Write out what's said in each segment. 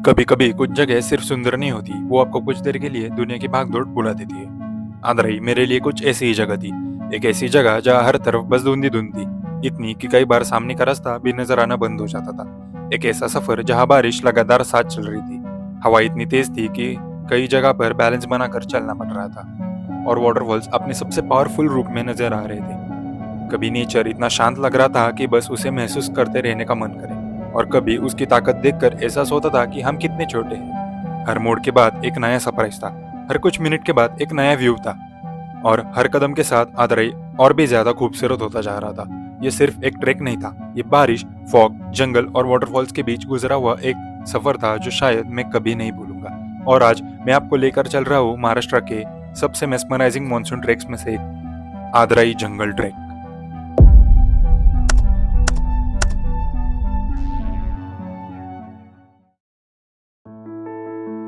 कभी कभी कुछ जगह सिर्फ सुंदर नहीं होती, वो आपको कुछ देर के लिए दुनिया की भाग दौड़ भुला देती है। आंध्राई मेरे लिए कुछ ऐसी ही जगह थी। एक ऐसी जगह जहाँ हर तरफ बस धुंधी धुंध थी, इतनी कि कई बार सामने का रास्ता भी नजर आना बंद हो जाता था। एक ऐसा सफर जहाँ बारिश लगातार साथ चल रही थी, हवा इतनी तेज थी कि कई जगह पर बैलेंस बनाकर चलना पड़ रहा था, और वाटरफॉल्स अपने सबसे पावरफुल रूप में नजर आ रहे थे। कभी नेचर इतना शांत लग रहा था कि बस उसे महसूस करते रहने का मन करे, और कभी उसकी ताकत देखकर एहसास होता था कि हम कितने छोटे हैं। हर मोड़ के बाद एक नया सरप्राइज था, हर कुछ मिनट के बाद एक नया व्यू था, और हर कदम के साथ आदरई और भी ज्यादा खूबसूरत होता जा रहा था। ये सिर्फ एक ट्रैक नहीं था, ये बारिश, फॉग, जंगल और वाटरफॉल्स के बीच गुजरा हुआ एक सफर था जो शायद मैं कभी नहीं भूलूंगा। और आज मैं आपको लेकर चल रहा हूँ महाराष्ट्र के सबसे मेस्मराइजिंग मानसून ट्रैक्स में से एक, आदराई जंगल ट्रैक।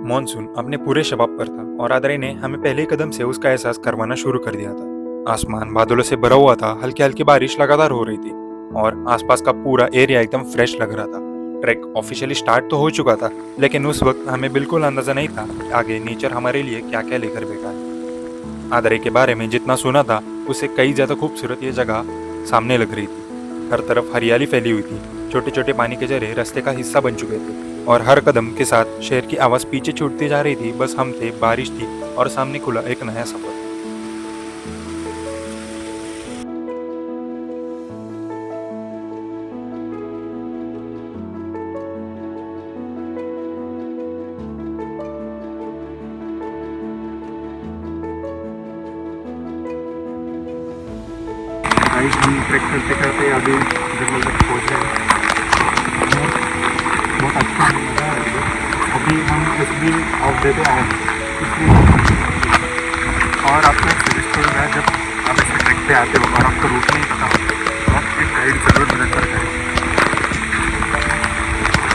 मॉनसून अपने पूरे शबाब पर था, और आदरे ने हमें पहले ही कदम से उसका एहसास करवाना शुरू कर दिया था। आसमान बादलों से भरा हुआ था, हल्की हल्की बारिश लगातार हो रही थी, और आसपास का पूरा एरिया एकदम फ्रेश लग रहा था। ट्रैक ऑफिशियली स्टार्ट तो हो चुका था, लेकिन उस वक्त हमें बिल्कुल अंदाजा नहीं था कि आगे नेचर हमारे लिए क्या क्या लेकर बैठा है। आदरे के बारे में जितना सुना था, उससे कई ज्यादा खूबसूरत ये जगह सामने लग रही थी। हर तरफ हरियाली फैली हुई थी, छोटे छोटे पानी के जरे रास्ते का हिस्सा बन चुके थे, और हर कदम के साथ शहर की आवाज पीछे छूटती जा रही थी। बस हम थे, बारिश थी, और सामने खुला एक नया सफर। गाइस हम ट्रैक करते करते अभी जंगल तक पहुँच गए हैं। बहुत अच्छा मज़ा आ रहा है। अभी हम इस भी ऑफ डे पे आए हैं, इसलिए और आपको एक सजेस्ट करूँगा, जब आप ऐसे ट्रैक पे आते हो और आपको रूट नहीं पता तो आप एक गाइड ज़रूर मदद कर करें।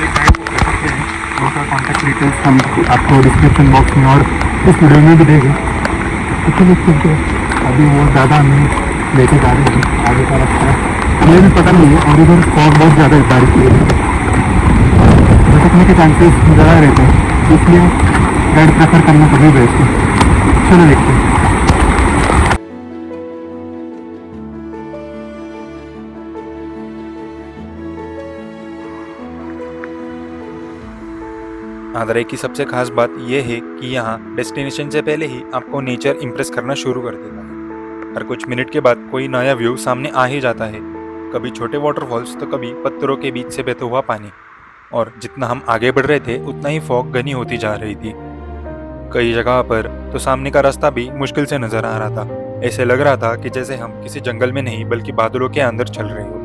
एक गाइड को कर सकते हैं, उनका कॉन्टैक्ट डिटेल्स हम आपको डिस्क्रिप्शन बॉक्स में और इस वीडियो में भी देंगे। इसलिए क्योंकि अभी वो ज़्यादा हमें लेके जा रहे हैं आगे का रास्ता, हमें भी पता नहीं है, और इधर फॉग बहुत ज़्यादा है बारिश की वजह से, भटकने के चांसेस ज़्यादा रहते हैं, इसलिए गाइड प्रेफर करना कभी बेस्ट है। चलो देखते हैं। आदराई की सबसे खास बात यह है कि यहाँ डेस्टिनेशन से पहले ही आपको नेचर इम्प्रेस करना शुरू कर देता है। हर कुछ मिनट के बाद कोई नया व्यू सामने आ ही जाता है, कभी छोटे वाटरफॉल्स तो कभी पत्थरों के बीच से बहता हुआ पानी। और जितना हम आगे बढ़ रहे थे, उतना ही फॉग घनी होती जा रही थी। कई जगह पर तो सामने का रास्ता भी मुश्किल से नजर आ रहा था। ऐसे लग रहा था कि जैसे हम किसी जंगल में नहीं बल्कि बादलों के अंदर चल रहे हो।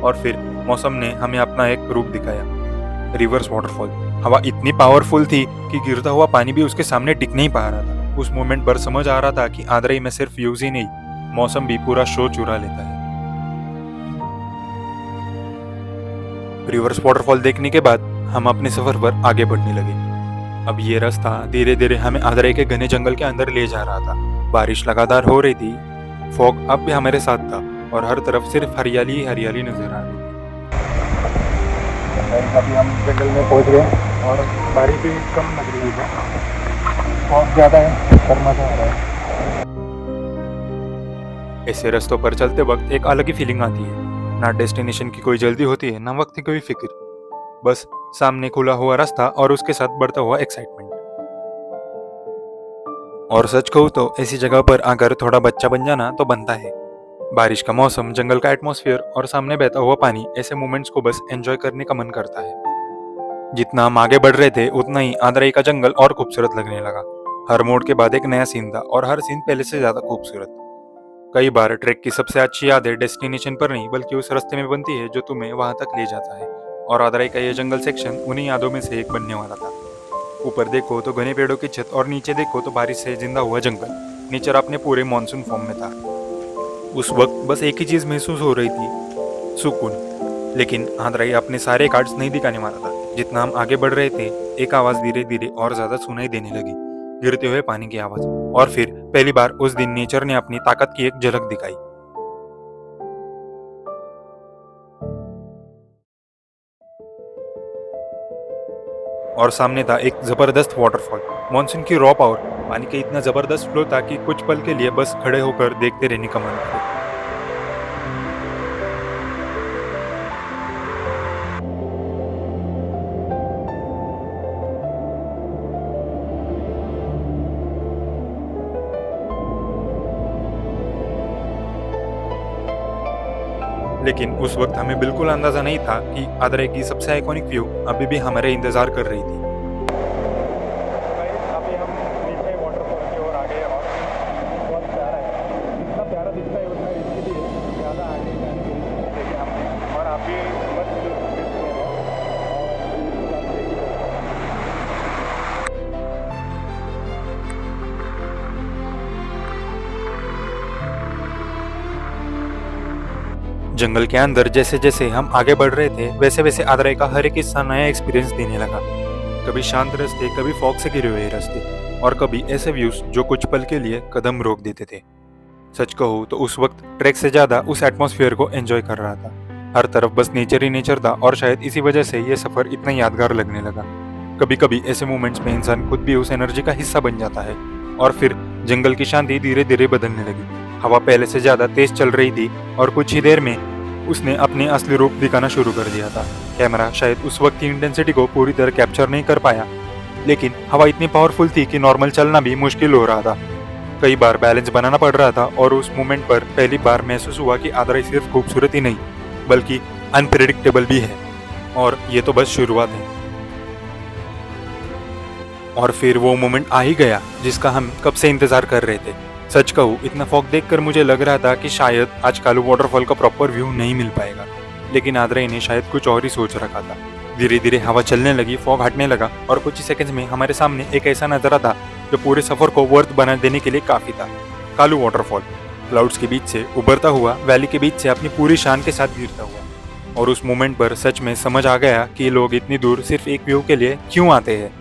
और फिर मौसम ने हमें अपना एक रूप दिखाया, रिवर्स वाटरफॉल। हवा इतनी पावरफुल थी कि गिरता हुआ पानी भी उसके सामने टिक नहीं पा रहा था। उस मोमेंट पर समझ आ रहा था कि आदरई में सिर्फ व्यूज ही नहीं, मौसम भी पूरा शो चुरा लेता है। रिवर्स वाटरफॉल देखने के बाद हम अपने सफर पर आगे बढ़ने लगे। अब ये रास्ता धीरे धीरे हमें आदरई के घने जंगल के अंदर ले जा रहा था। बारिश लगातार हो रही थी, फॉग अब भी हमारे साथ था, और हर तरफ सिर्फ हरियाली ही हरियाली नजर आ रही थी। अभी हम जंगल में पहुंच गए और बारिश भी कम लग रही है, बहुत ज़्यादा है, पर मज़ा आ रहा है। ऐसे रास्तों पर चलते वक्त एक अलग ही फीलिंग आती है। ना डेस्टिनेशन की कोई जल्दी होती है, ना वक्त की कोई फिक्र, बस सामने खुला हुआ रास्ता और उसके साथ बढ़ता हुआ एक्साइटमेंट। और सच कहूँ तो ऐसी जगह पर आकर थोड़ा बच्चा बन जाना तो बनता है। बारिश का मौसम, जंगल का एटमॉस्फेयर और सामने बहता हुआ पानी, ऐसे मोमेंट्स को बस एंजॉय करने का मन करता है। जितना हम आगे बढ़ रहे थे, उतना ही आंध्राई का जंगल और खूबसूरत लगने लगा। हर मोड़ के बाद एक नया सीन था, और हर सीन पहले से ज्यादा खूबसूरत। कई बार ट्रैक की सबसे अच्छी यादें डेस्टिनेशन पर नहीं बल्कि उस रास्ते में बनती है जो तुम्हें वहां तक ले जाता है। और आंध्राई का ये जंगल सेक्शन उन्हीं यादों में से एक बनने वाला था। ऊपर देखो तो घने पेड़ों की छत, और नीचे देखो तो बारिश से जिंदा हुआ जंगल। नेचर अपने पूरे मॉनसून फॉर्म में था। उस वक्त बस एक ही चीज महसूस हो रही थी, सुकून। लेकिन आंध्राई अपने सारे कार्ड्स नहीं दिखाने वाला था। जितना हम आगे बढ़ रहे थे, एक आवाज धीरे धीरे और ज्यादा सुनाई देने लगी, गिरते हुए पानी की आवाज। और फिर पहली बार उस दिन नेचर ने अपनी ताकत की एक झलक दिखाई। और सामने था एक जबरदस्त वाटरफॉल। मॉनसून की रॉ पावर, पानी का इतना जबरदस्त फ्लो था कि कुछ पल के लिए बस खड़े होकर देखते रहने का मन करे। लेकिन उस वक्त हमें बिल्कुल अंदाजा नहीं था कि आदरे की सबसे आइकॉनिक व्यू अभी भी हमारे इंतजार कर रही थी। अभी हम नीचे वाटरफॉल की ओर आ गए और बहुत प्यारा है, जितना प्यारा दिखता है उतना रिस्की भी है, ज़्यादा आगे जाने की रिस्क नहीं लेके हमने, और आप भी मत रिस्क ले रहे हो और देखिए। जंगल के अंदर जैसे जैसे हम आगे बढ़ रहे थे वैसे वैसे आदराई का हर एक हिस्सा नया एक्सपीरियंस देने लगा। कभी शांत रास्ते, कभी फॉग से घिरे हुए रास्ते, और कभी ऐसे व्यूज जो कुछ पल के लिए कदम रोक देते थे। सच कहूँ तो उस वक्त ट्रैक से ज्यादा उस एटमॉस्फेयर को एंजॉय कर रहा था। हर तरफ बस नेचर ही नेचर था और शायद इसी वजह से ये सफर इतना यादगार लगने लगा। कभी कभी ऐसे मोमेंट्स में इंसान खुद भी उस एनर्जी का हिस्सा बन जाता है। और फिर जंगल की शांति धीरे धीरे बदलने लगी। हवा पहले से ज्यादा तेज चल रही थी और कुछ ही देर में उसने अपने असली रूप दिखाना शुरू कर दिया था। कैमरा शायद उस वक्त की इंटेंसिटी को पूरी तरह कैप्चर नहीं कर पाया, लेकिन हवा इतनी पावरफुल थी कि नॉर्मल चलना भी मुश्किल हो रहा था। कई बार बैलेंस बनाना पड़ रहा था और उस मोमेंट पर पहली बार महसूस हुआ कि आदराई सिर्फ खूबसूरत ही नहीं बल्कि अनप्रेडिक्टेबल भी है। और ये तो बस शुरुआत है। और फिर वो मोमेंट आ ही गया जिसका हम कब से इंतजार कर रहे थे। सच कहूँ इतना फॉग देखकर मुझे लग रहा था कि शायद आज कालू वाटरफॉल का प्रॉपर व्यू नहीं मिल पाएगा, लेकिन आदराई ने शायद कुछ और ही सोच रखा था। धीरे धीरे हवा चलने लगी, फॉग हटने लगा और कुछ ही सेकंड्स में हमारे सामने एक ऐसा नजारा था जो पूरे सफर को वर्थ बना देने के लिए काफी था। कालू वाटरफॉल क्लाउड्स के बीच से उभरता हुआ, वैली के बीच से अपनी पूरी शान के साथ गिरता हुआ। और उस मोमेंट पर सच में समझ आ गया कि लोग इतनी दूर सिर्फ एक व्यू के लिए क्यों आते हैं।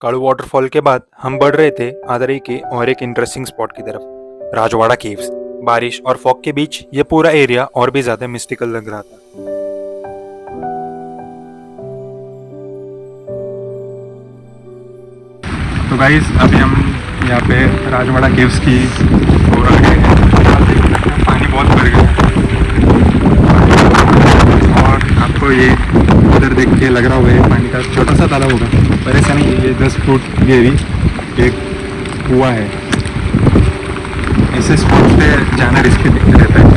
कालू वाटरफॉल के बाद हम बढ़ रहे थे आदरई के और एक इंटरेस्टिंग स्पॉट की तरफ, राजवाड़ा केव्स। बारिश और फॉग के बीच ये पूरा एरिया और भी ज्यादा मिस्टिकल लग रहा था। तो गाइस अभी हम यहाँ पे राजवाड़ा केव्स की ओर आ गए हैं। पानी बहुत भर गया और आपको ये उधर देख के लग रहा होगा ये पानी का छोटा सा तालाब होगा, पर ऐसा नहीं, ये 10 फुट गहरी एक कुआं है। ऐसे स्पॉट पे जाना रिस्की रहता है।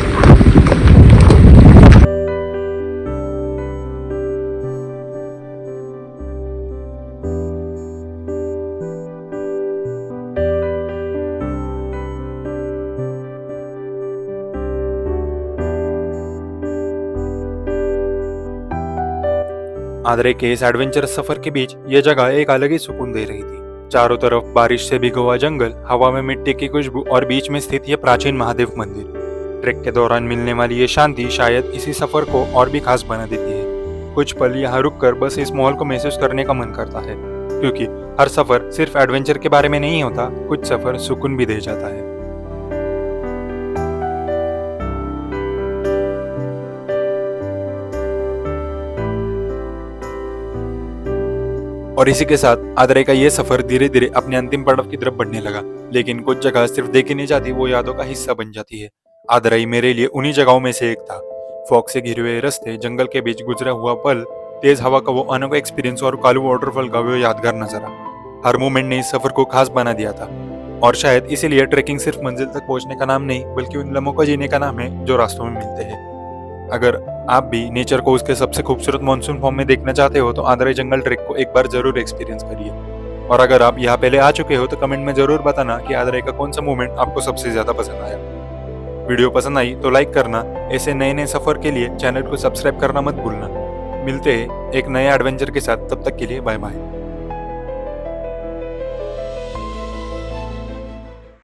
आदरे के इस एडवेंचरस सफर के बीच ये जगह एक अलग ही सुकून दे रही थी। चारों तरफ बारिश से भिगा हुआ जंगल, हवा में मिट्टी की खुशबू और बीच में स्थित यह प्राचीन महादेव मंदिर। ट्रैक के दौरान मिलने वाली ये शांति शायद इसी सफर को और भी खास बना देती है। कुछ पल यहाँ रुककर बस इस माहौल को महसूस करने का मन करता है, क्योंकि हर सफर सिर्फ एडवेंचर के बारे में नहीं होता, कुछ सफर सुकून भी दे जाता है। और इसी के साथ आदरे का ये सफर धीरे धीरे अपने अंतिम पड़ाव की तरफ बढ़ने लगा। लेकिन कुछ जगह सिर्फ देखी नहीं जाती, वो यादों का हिस्सा बन जाती है। आदराई मेरे लिए उन्हीं जगहों में से एक था। फॉग से घिरे हुए रास्ते, जंगल के बीच गुजरा हुआ पल, तेज हवा का वो अनोखा एक्सपीरियंस और कालू वाटरफॉल का वो यादगार नजारा। हर मोमेंट ने इस सफर को खास बना दिया था। और शायद इसीलिए ट्रेकिंग सिर्फ मंजिल तक पहुंचने का नाम नहीं, बल्कि उन लम्हों को जीने का नाम है जो रास्तों में मिलते हैं। अगर आप भी नेचर को उसके सबसे खूबसूरत मानसून फॉर्म में देखना चाहते हो तो आदराई जंगल ट्रेक को एक बार जरूर एक्सपीरियंस करिए। और अगर आप यहाँ पहले आ चुके हो तो कमेंट में जरूर बताना कि आदराई का कौन सा मोमेंट आपको सबसे ज्यादा पसंद आया। वीडियो पसंद आई तो लाइक करना। ऐसे नए नए सफर के लिए चैनल को सब्सक्राइब करना मत भूलना। मिलते हैं एक नए एडवेंचर के साथ, तब तक के लिए बाय बाय।